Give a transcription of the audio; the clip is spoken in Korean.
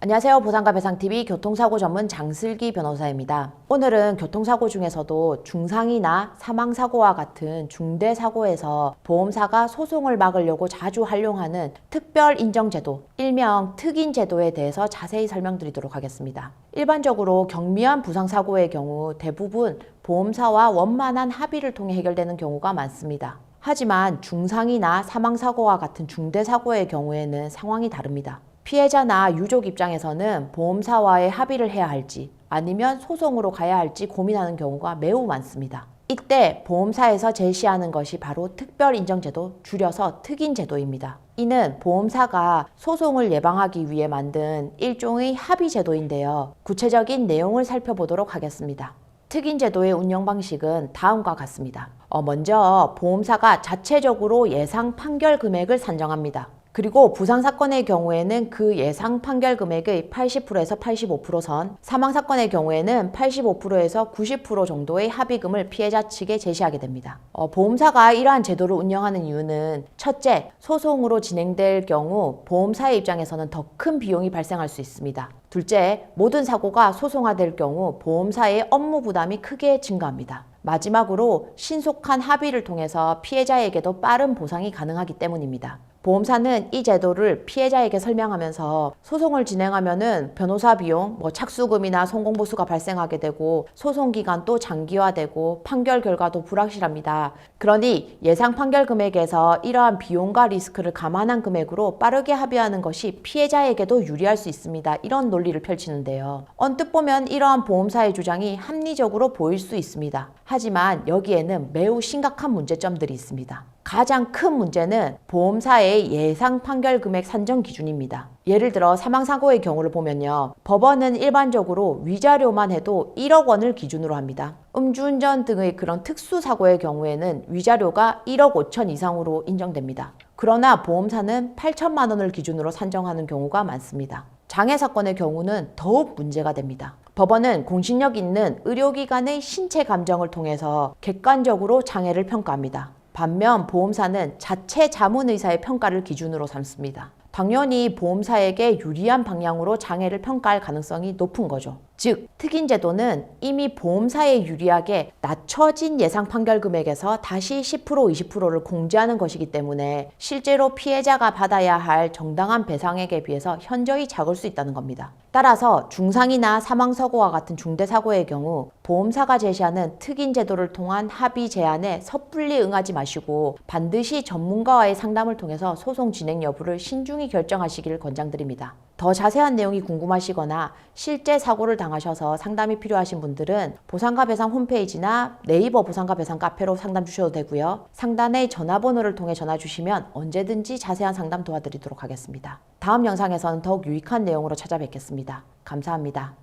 안녕하세요. 보상과 배상TV 교통사고 전문 장슬기 변호사입니다. 오늘은 교통사고 중에서도 중상이나 사망사고와 같은 중대사고에서 보험사가 소송을 막으려고 자주 활용하는 특별인정제도, 일명 특인제도에 대해서 자세히 설명드리도록 하겠습니다. 일반적으로 경미한 부상사고의 경우 대부분 보험사와 원만한 합의를 통해 해결되는 경우가 많습니다. 하지만 중상이나 사망사고와 같은 중대사고의 경우에는 상황이 다릅니다. 피해자나 유족 입장에서는 보험사와의 합의를 해야 할지 아니면 소송으로 가야 할지 고민하는 경우가 매우 많습니다. 이때 보험사에서 제시하는 것이 바로 특별인정제도, 줄여서 특인제도입니다. 이는 보험사가 소송을 예방하기 위해 만든 일종의 합의제도인데요. 구체적인 내용을 살펴보도록 하겠습니다. 특인제도의 운영 방식은 다음과 같습니다. 먼저 보험사가 자체적으로 예상 판결 금액을 산정합니다. 그리고 부상사건의 경우에는 그 예상 판결 금액의 80%에서 85% 사망사건의 경우에는 85%에서 90% 정도의 합의금을 피해자 측에 제시하게 됩니다. 보험사가 이러한 제도를 운영하는 이유는 첫째, 소송으로 진행될 경우 보험사의 입장에서는 더 큰 비용이 발생할 수 있습니다. 둘째, 모든 사고가 소송화될 경우 보험사의 업무 부담이 크게 증가합니다. 마지막으로 신속한 합의를 통해서 피해자에게도 빠른 보상이 가능하기 때문입니다. 보험사는 이 제도를 피해자에게 설명하면서 소송을 진행하면은 변호사 비용, 착수금이나 성공보수가 발생하게 되고 소송 기간도 장기화되고 판결 결과도 불확실합니다. 그러니 예상 판결 금액에서 이러한 비용과 리스크를 감안한 금액으로 빠르게 합의하는 것이 피해자에게도 유리할 수 있습니다. 이런 논리를 펼치는데요. 언뜻 보면 이러한 보험사의 주장이 합리적으로 보일 수 있습니다. 하지만 여기에는 매우 심각한 문제점들이 있습니다. 가장 큰 문제는 보험사의 예상 판결 금액 산정 기준입니다. 예를 들어 사망사고의 경우를 보면요. 법원은 일반적으로 위자료만 해도 1억 원을 기준으로 합니다. 음주운전 등의 그런 특수사고의 경우에는 위자료가 1억 5천 이상으로 인정됩니다. 그러나 보험사는 8천만 원을 기준으로 산정하는 경우가 많습니다. 장애사건의 경우는 더욱 문제가 됩니다. 법원은 공신력 있는 의료기관의 신체 감정을 통해서 객관적으로 장애를 평가합니다. 반면 보험사는 자체 자문의사의 평가를 기준으로 삼습니다. 당연히 보험사에게 유리한 방향으로 장애를 평가할 가능성이 높은 거죠. 즉, 특인제도는 이미 보험사에 유리하게 낮춰진 예상 판결 금액에서 다시 10%, 20%를 공제하는 것이기 때문에 실제로 피해자가 받아야 할 정당한 배상액에 비해서 현저히 작을 수 있다는 겁니다. 따라서 중상이나 사망사고와 같은 중대사고의 경우 보험사가 제시하는 특인제도를 통한 합의 제안에 섣불리 응하지 마시고 반드시 전문가와의 상담을 통해서 소송 진행 여부를 신중히 결정하시기를 권장드립니다. 더 자세한 내용이 궁금하시거나 실제 사고를 당하셔서 상담이 필요하신 분들은 보상과 배상 홈페이지나 네이버 보상과 배상 카페로 상담 주셔도 되고요. 상단의 전화번호를 통해 전화 주시면 언제든지 자세한 상담 도와드리도록 하겠습니다. 다음 영상에서는 더욱 유익한 내용으로 찾아뵙겠습니다. 감사합니다.